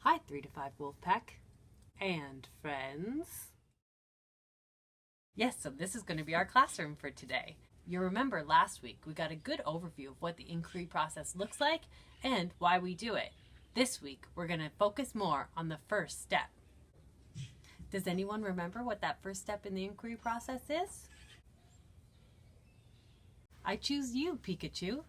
Hi 3 to 5 Wolfpack and friends. Yes, so this is going to be our classroom for today. You'll remember last week we got a good overview of what the inquiry process looks like and why we do it. This week we're going to focus more on the first step. Does anyone remember what that first step in the inquiry process is? I choose you, Pikachu.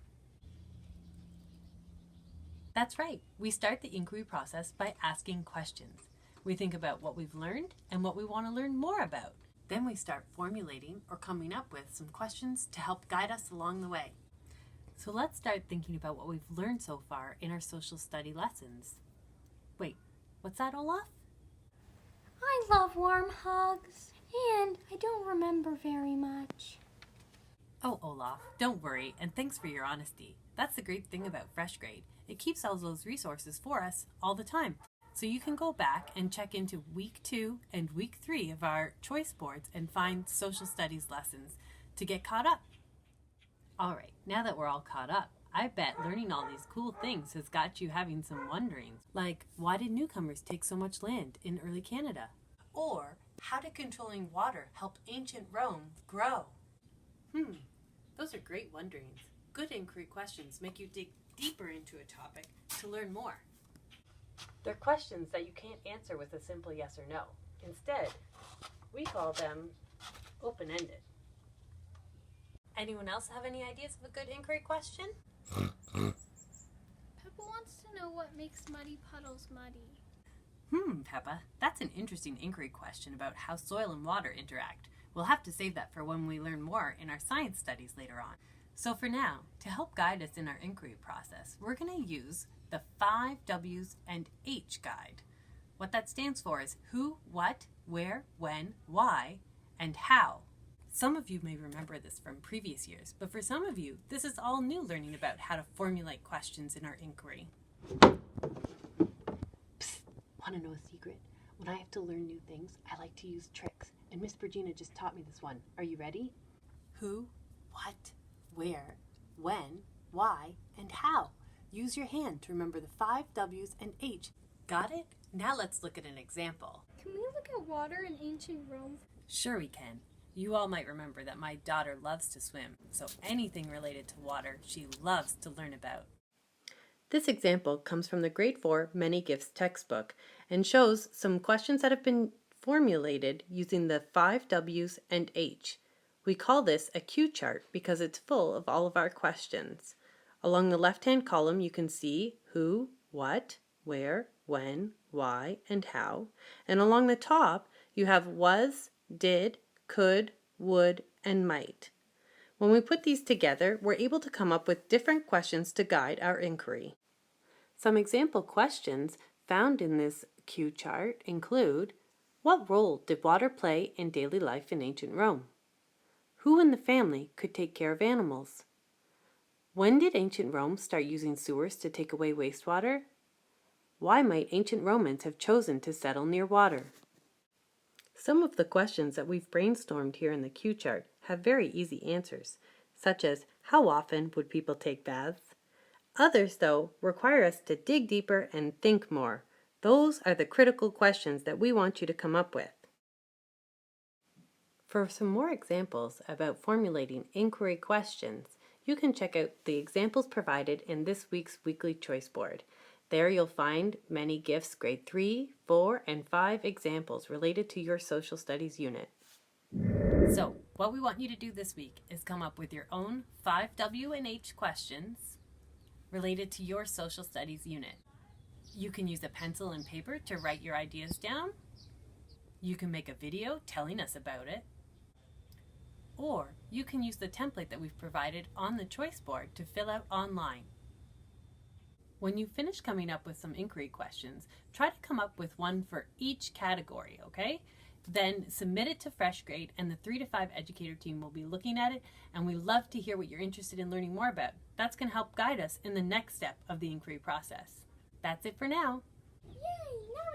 That's right. We start the inquiry process by asking questions. We think about what we've learned and what we want to learn more about. Then we start formulating or coming up with some questions to help guide us along the way. So let's start thinking about what we've learned so far in our social study lessons. Wait, what's that, Olaf? I love warm hugs, and I don't remember very much. Oh, Olaf, don't worry, and thanks for your honesty. That's the great thing about FreshGrade. It keeps all those resources for us all the time. So you can go back and check into week 2 and week 3 of our choice boards and find social studies lessons to get caught up. All right, now that we're all caught up, I bet learning all these cool things has got you having some wonderings, like why did newcomers take so much land in early Canada? Or how did controlling water help ancient Rome grow? Those are great wonderings. Good inquiry questions make you dig deeper into a topic to learn more. They're questions that you can't answer with a simple yes or no. Instead, we call them open-ended. Anyone else have any ideas of a good inquiry question? Peppa wants to know what makes muddy puddles muddy. Peppa, that's an interesting inquiry question about how soil and water interact. We'll have to save that for when we learn more in our science studies later on. So for now, to help guide us in our inquiry process, we're going to use the 5 W's and H guide. What that stands for is who, what, where, when, why, and how. Some of you may remember this from previous years, but for some of you, this is all new learning about how to formulate questions in our inquiry. Psst, want to know a secret? When I have to learn new things, I like to use tricks, and Miss Virginia just taught me this one. Are you ready? Who, what, where, when, why, and how. Use your hand to remember the 5 W's and H. Got it? Now let's look at an example. Can we look at water in ancient Rome? Sure we can. You all might remember that my daughter loves to swim, so anything related to water she loves to learn about. This example comes from the Grade 4 Many Gifts textbook and shows some questions that have been formulated using the 5 W's and H. We call this a cue chart because it's full of all of our questions. Along the left-hand column, you can see who, what, where, when, why, and how. And along the top, you have was, did, could, would, and might. When we put these together, we're able to come up with different questions to guide our inquiry. Some example questions found in this cue chart include, what role did water play in daily life in ancient Rome? Who in the family could take care of animals? When did ancient Rome start using sewers to take away wastewater? Why might ancient Romans have chosen to settle near water? Some of the questions that we've brainstormed here in the cue chart have very easy answers, such as how often would people take baths? Others, though, require us to dig deeper and think more. Those are the critical questions that we want you to come up with. For some more examples about formulating inquiry questions, you can check out the examples provided in this week's weekly choice board. There you'll find Many Gifts Grade 3, 4, and 5 examples related to your social studies unit. So, what we want you to do this week is come up with your own 5 W and H questions related to your social studies unit. You can use a pencil and paper to write your ideas down. You can make a video telling us about it. Or you can use the template that we've provided on the choice board to fill out online. When you finish coming up with some inquiry questions, try to come up with one for each category, okay? Then submit it to FreshGrade and the 3 to 5 educator team will be looking at it, and we love to hear what you're interested in learning more about. That's going to help guide us in the next step of the inquiry process. That's it for now. Yay! Now